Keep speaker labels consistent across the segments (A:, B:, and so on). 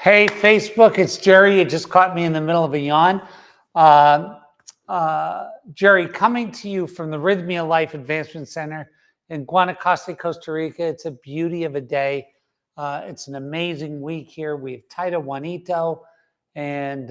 A: Hey, Facebook, it's Jerry. You just caught me in the middle of a yawn. Uh, Jerry, coming to you from the Rythmia Life Advancement Center in Guanacaste, Costa Rica. It's a beauty of a day. It's an amazing week here. We have Taita Juanito and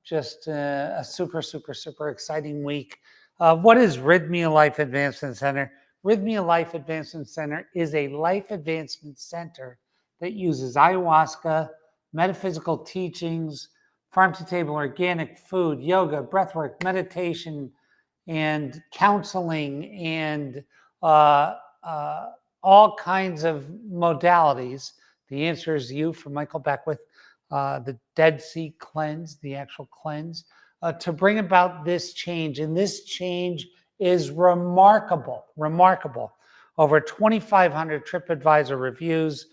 A: just a super, super, super exciting week. What is Rythmia Life Advancement Center? Rythmia Life Advancement Center is a life advancement center that uses ayahuasca, metaphysical teachings, farm-to-table organic food, yoga, breathwork, meditation, and counseling, and uh, uh, all kinds of modalities. The answer is you from Michael Beckwith, the Dead Sea Cleanse, the actual cleanse, to bring about this change. And this change is remarkable, remarkable. Over 2,500 TripAdvisor reviews.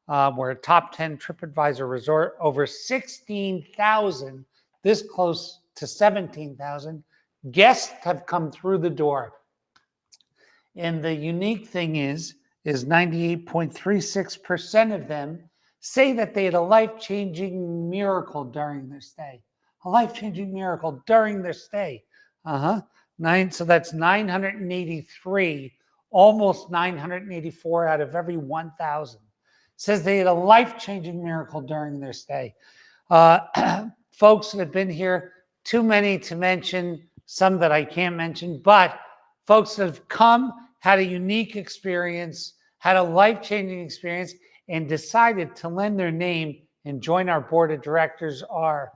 A: We're a top 10 TripAdvisor resort, over 16,000, this close to 17,000 guests have come through the door. And the unique thing is 98.36% of them say that they had a life-changing miracle during their stay. A life-changing miracle during their stay. So that's 983, almost 984 out of every 1,000. Says they had a life-changing miracle during their stay. Folks that have been here, too many to mention, some that I can't mention, but folks that have come, had a unique experience, had a life-changing experience, and decided to lend their name and join our board of directors are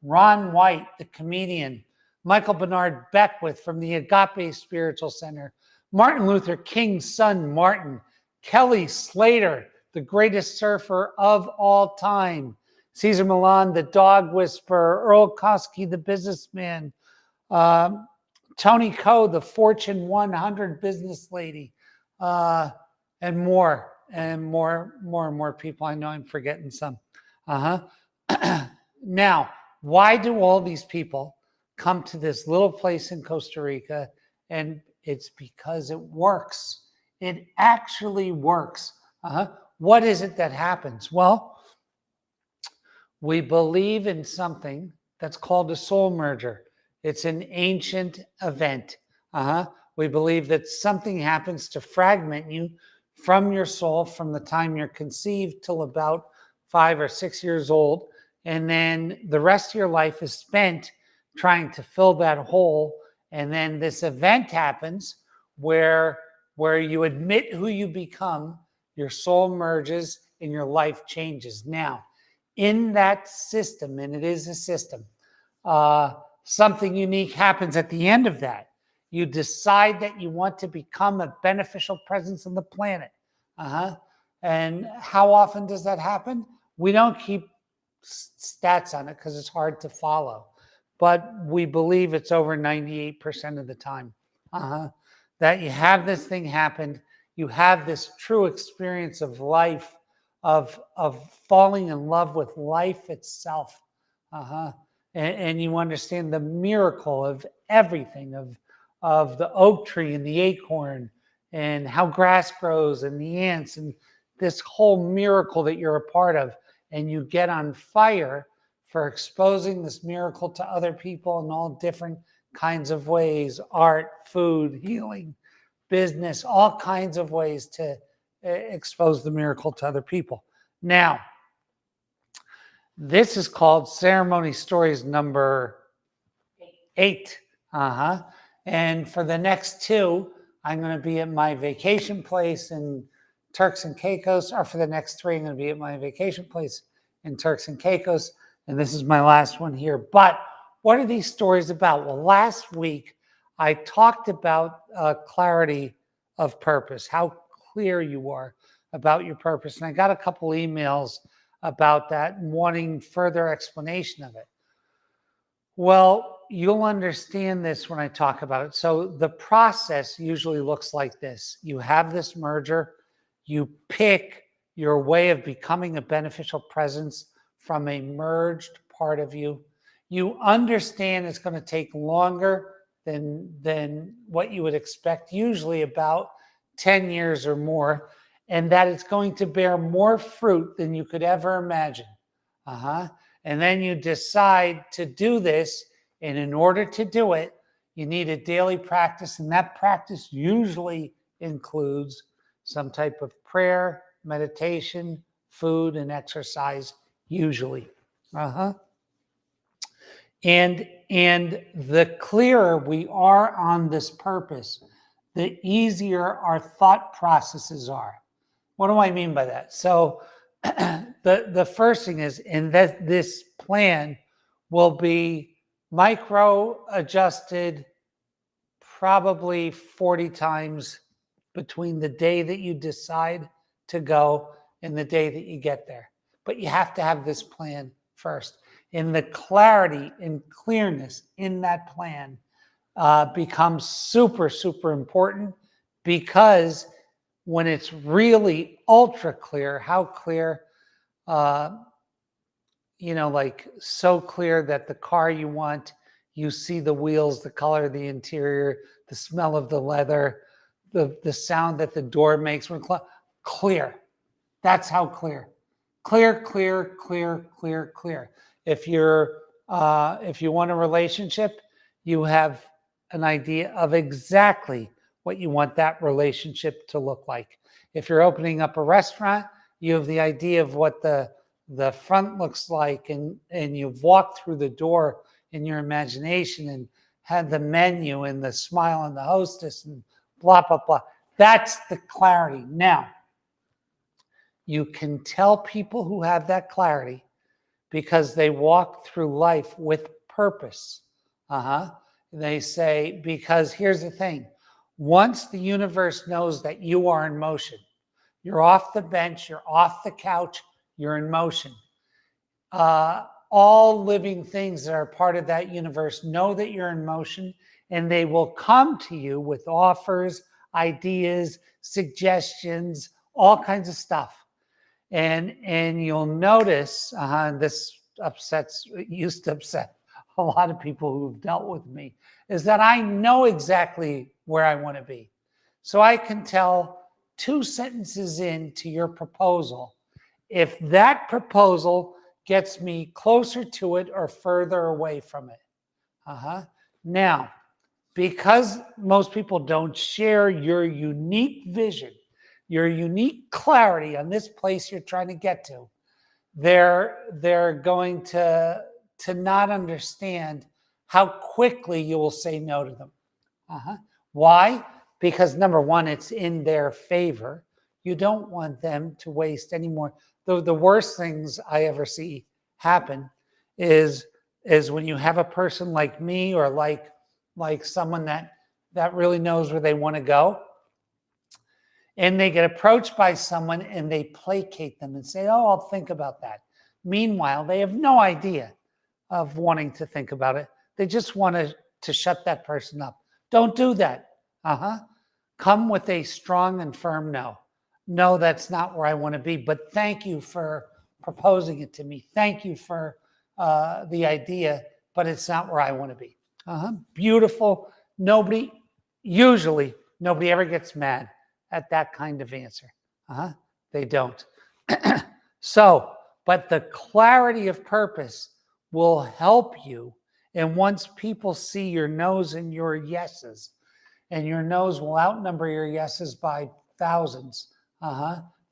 A: Ron White, the comedian, Michael Bernard Beckwith from the Agape Spiritual Center, Martin Luther King's son, Martin, Kelly Slater, the greatest surfer of all time, Cesar Millan, the dog whisperer, Earl Koski, the businessman, Tony Coe, the Fortune 100 business lady, and more people. I know I'm forgetting some. Now, why do all these people come to this little place in Costa Rica? And it's because it works. It actually works. What is it that happens? Well, we believe in something that's called a soul merger. It's an ancient event. We believe that something happens to fragment you from your soul from the time you're conceived till about 5 or 6 years old. And then the rest of your life is spent trying to fill that hole. And then this event happens where you admit who you become, your soul merges, and your life changes. Now, in that system, and it is a system, something unique happens at the end of that. You decide that you want to become a beneficial presence on the planet. And how often does that happen? We don't keep stats on it because it's hard to follow. But we believe it's over 98% of the time that you have this thing happen. You have this true experience of life, of falling in love with life itself. And you understand the miracle of everything, of the oak tree and the acorn and how grass grows and the ants and this whole miracle that you're a part of. And you get on fire for exposing this miracle to other people in all different kinds of ways: art, food, healing, business, all kinds of ways to expose the miracle to other people. Now, this is called Ceremony Stories number 8. And for the next 2, I'm going to be at my vacation place in Turks and Caicos, or for the next 3, I'm going to be at my vacation place in Turks and Caicos. And this is my last one here. But what are these stories about? Well, last week, I talked about clarity of purpose, how clear you are about your purpose. And I got a couple emails about that and wanting further explanation of it. Well, you'll understand this when I talk about it. So the process usually looks like this. You have this merger. You pick your way of becoming a beneficial presence from a merged part of you. You understand it's going to take longer than what you would expect, usually about 10 years or more, and that it's going to bear more fruit than you could ever imagine. And then you decide to do this. And in order to do it, you need a daily practice. And that practice usually includes some type of prayer, meditation, food, and exercise, usually. And the clearer we are on this purpose, the easier our thought processes are. What do I mean by that? So the first thing is, in that this plan will be micro adjusted probably 40 times between the day that you decide to go and the day that you get there. But you have to have this plan first. And the clarity and clearness in that plan becomes super, super important, because when it's really ultra clear, how clear, like so clear that the car you want, you see the wheels, the color of the interior, the smell of the leather, the sound that the door makes when clear. That's how clear. Clear, clear, clear, clear, clear. If you want a relationship, you have an idea of exactly what you want that relationship to look like. If you're opening up a restaurant, you have the idea of what the front looks like, and you've walked through the door in your imagination and had the menu and the smile on the hostess and blah, blah, blah. That's the clarity. Now, you can tell people who have that clarity because they walk through life with purpose. They say, because here's the thing. Once the universe knows that you are in motion, you're off the bench, you're off the couch, you're in motion. All living things that are part of that universe know that you're in motion, and they will come to you with offers, ideas, suggestions, all kinds of stuff. And you'll notice, this used to upset a lot of people who've dealt with me, is that I know exactly where I want to be. So I can tell 2 sentences into your proposal if that proposal gets me closer to it or further away from it. Now, because most people don't share your unique vision, your unique clarity on this place you're trying to get to, they're going to not understand how quickly you will say no to them. Why? Because number one, it's in their favor. You don't want them to waste any more. The worst things I ever see happen is when you have a person like me, or like someone that really knows where they want to go, and they get approached by someone and they placate them and say, oh, I'll think about that. Meanwhile, they have no idea of wanting to think about it. They just want to shut that person up. Don't do that. Come with a strong and firm no. No, that's not where I want to be, but thank you for proposing it to me. Thank you for the idea, but it's not where I want to be. Beautiful. Usually nobody ever gets mad at that kind of answer. They don't. But the clarity of purpose will help you. And once people see your no's and your yeses, and your no's will outnumber your yeses by thousands,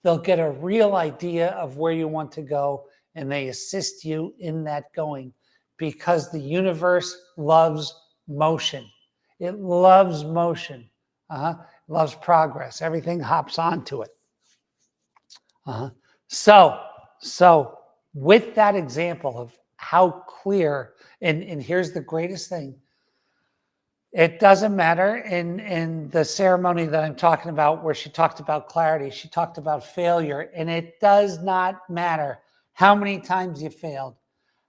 A: they'll get a real idea of where you want to go, and they assist you in that going, because the universe loves motion. It loves motion. Loves progress. Everything hops onto it. So with that example of how clear, and here's the greatest thing, it doesn't matter in the ceremony that I'm talking about, where she talked about clarity, she talked about failure, and it does not matter how many times you failed,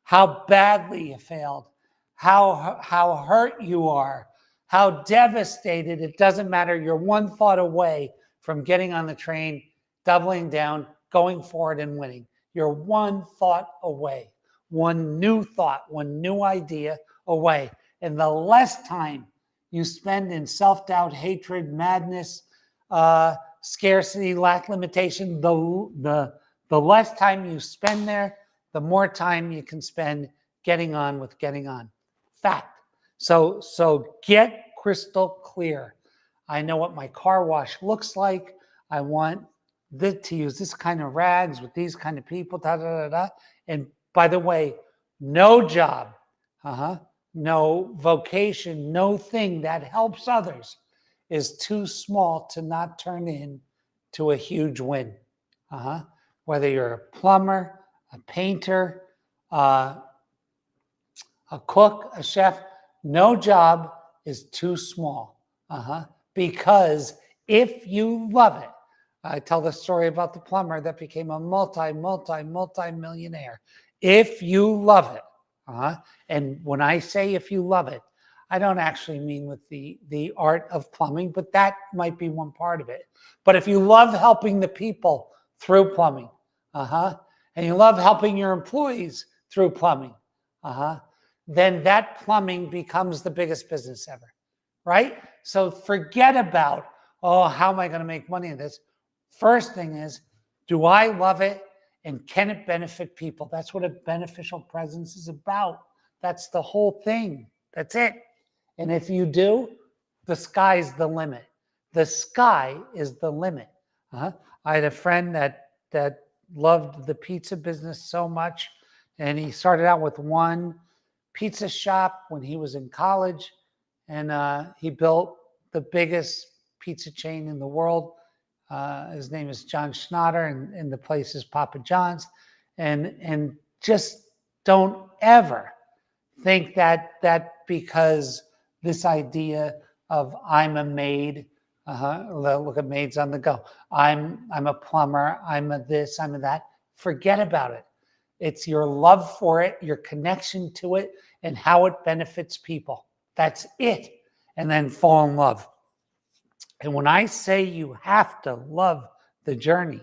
A: how badly you failed, how hurt you are, how devastated. It doesn't matter. You're one thought away from getting on the train, doubling down, going forward, and winning. You're one thought away, one new thought, one new idea away. And the less time you spend in self-doubt, hatred, madness, scarcity, lack, limitation, the less time you spend there, the more time you can spend getting on with getting on. Fact. So get crystal clear. I know what my car wash looks like. I want to use this kind of rags with these kind of people, da, da, da, da. And by the way, no job, no vocation, no thing that helps others is too small to not turn into a huge win. Whether you're a plumber, a painter, a cook, a chef, no job is too small. Because if you love it, I tell the story about the plumber that became a multi-millionaire. If you love it, and when I say if you love it, I don't actually mean with the art of plumbing, but that might be one part of it. But if you love helping the people through plumbing, and you love helping your employees through plumbing, then that plumbing becomes the biggest business ever, right? So forget about, oh, how am I going to make money in this? First thing is, do I love it and can it benefit people? That's what a beneficial presence is about. That's the whole thing. That's it. And if you do, the sky's the limit. The sky is the limit. I had a friend that loved the pizza business so much, and he started out with one pizza shop when he was in college, and he built the biggest pizza chain in the world. His name is John Schnatter, and the place is Papa John's. And just don't ever think that because this idea of I'm a maid, look at maids on the go. I'm a plumber, I'm a this, I'm a that. Forget about it. It's your love for it, your connection to it, and how it benefits people. That's it. And then fall in love. And when I say you have to love the journey,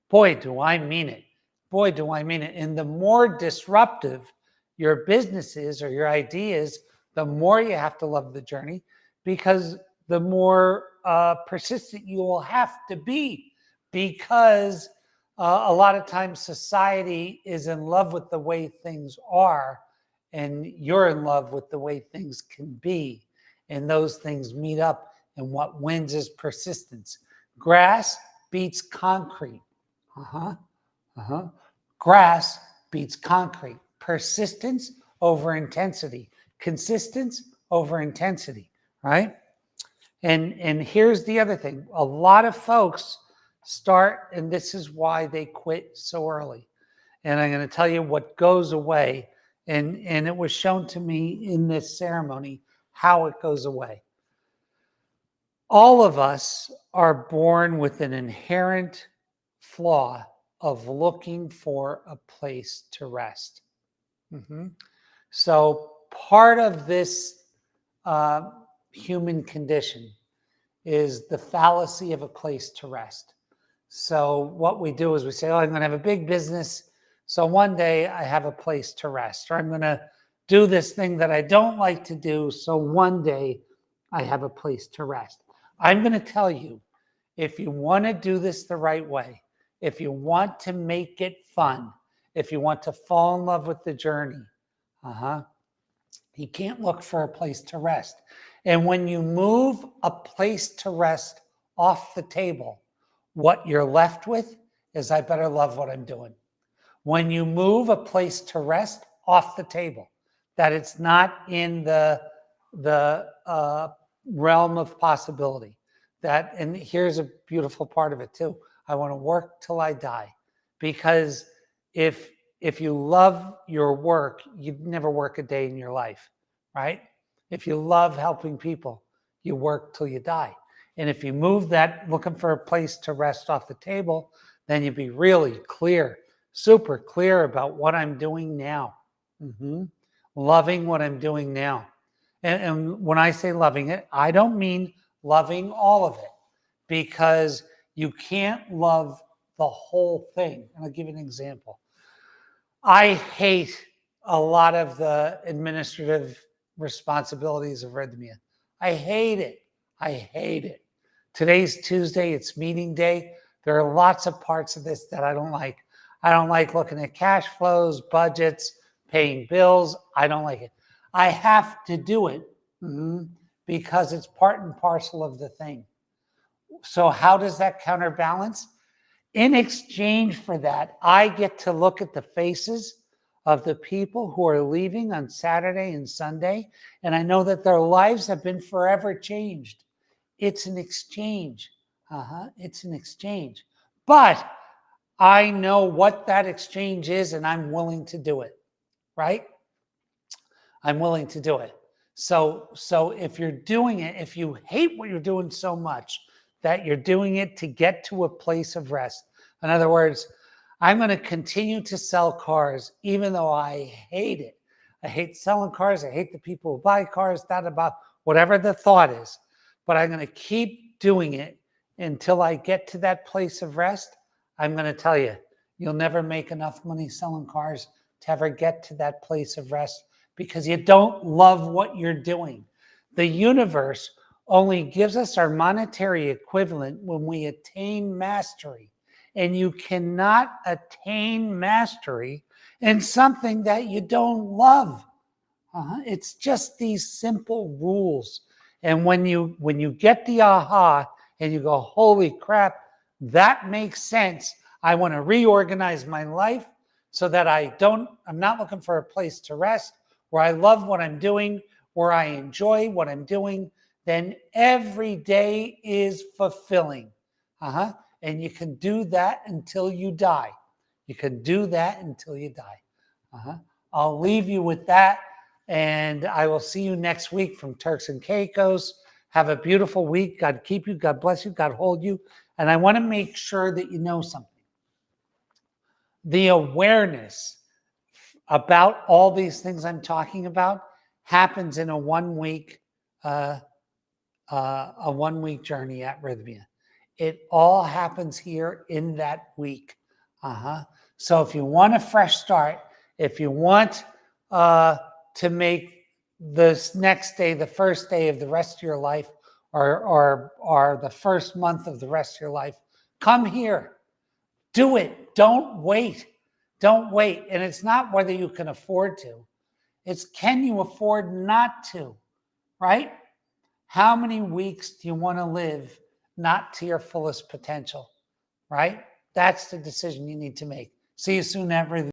A: boy, do I mean it. Boy, do I mean it. And the more disruptive your business is or your ideas, the more you have to love the journey, because the more persistent you will have to be, because a lot of times society is in love with the way things are, and you're in love with the way things can be. And those things meet up, and what wins is persistence. Grass beats concrete. Grass beats concrete. Persistence over intensity. Consistence over intensity, right? And here's the other thing. A lot of folks start, and this is why they quit so early. And I'm going to tell you what goes away. And it was shown to me in this ceremony how it goes away. All of us are born with an inherent flaw of looking for a place to rest. So part of this human condition is the fallacy of a place to rest. So what we do is we say, oh, I'm going to have a big business, so one day I have a place to rest. Or I'm going to do this thing that I don't like to do, so one day I have a place to rest. I'm going to tell you, if you want to do this the right way, if you want to make it fun, if you want to fall in love with the journey, you can't look for a place to rest. And when you move a place to rest off the table, what you're left with is, I better love what I'm doing. When you move a place to rest off the table, that it's not in the realm of possibility. That, and here's a beautiful part of it too. I want to work till I die, because if you love your work, you'd never work a day in your life, right? If you love helping people, you work till you die. And if you move that looking for a place to rest off the table, then you'd be really clear, super clear about what I'm doing now. Loving what I'm doing now. And when I say loving it, I don't mean loving all of it, because you can't love the whole thing. And I'll give you an example. I hate a lot of the administrative responsibilities of rythmia. I hate it. I hate it. Today's Tuesday, it's meeting day. There are lots of parts of this that I don't like. I don't like looking at cash flows, budgets, paying bills. I don't like it. I have to do it because it's part and parcel of the thing. So how does that counterbalance? In exchange for that, I get to look at the faces of the people who are leaving on Saturday and Sunday, and I know that their lives have been forever changed. It's an exchange. It's an exchange. But I know what that exchange is, and I'm willing to do it, right? I'm willing to do it. So if you're doing it, if you hate what you're doing so much that you're doing it to get to a place of rest. In other words, I'm going to continue to sell cars even though I hate it. I hate selling cars. I hate the people who buy cars, that about whatever the thought is. But I'm going to keep doing it until I get to that place of rest. I'm going to tell you, you'll never make enough money selling cars to ever get to that place of rest because you don't love what you're doing. The universe only gives us our monetary equivalent when we attain mastery. And you cannot attain mastery in something that you don't love. It's just these simple rules. And when you get the aha and you go, holy crap, that makes sense. I want to reorganize my life so that I'm not looking for a place to rest, where I love what I'm doing, where I enjoy what I'm doing, then every day is fulfilling. And you can do that until you die. You can do that until you die. I'll leave you with that. And I will see you next week from Turks and Caicos. Have a beautiful week. God keep you. God bless you. God hold you. And I want to make sure that you know something. The awareness about all these things I'm talking about happens in a 1 week journey at Rythmia. It all happens here in that week. So if you want a fresh start, if you want to make this next day the first day of the rest of your life, or the first month of the rest of your life, come here. Do it. Don't wait. Don't wait. And it's not whether you can afford to. It's can you afford not to, right? How many weeks do you want to live not to your fullest potential, right? That's the decision you need to make. See you soon, everyone.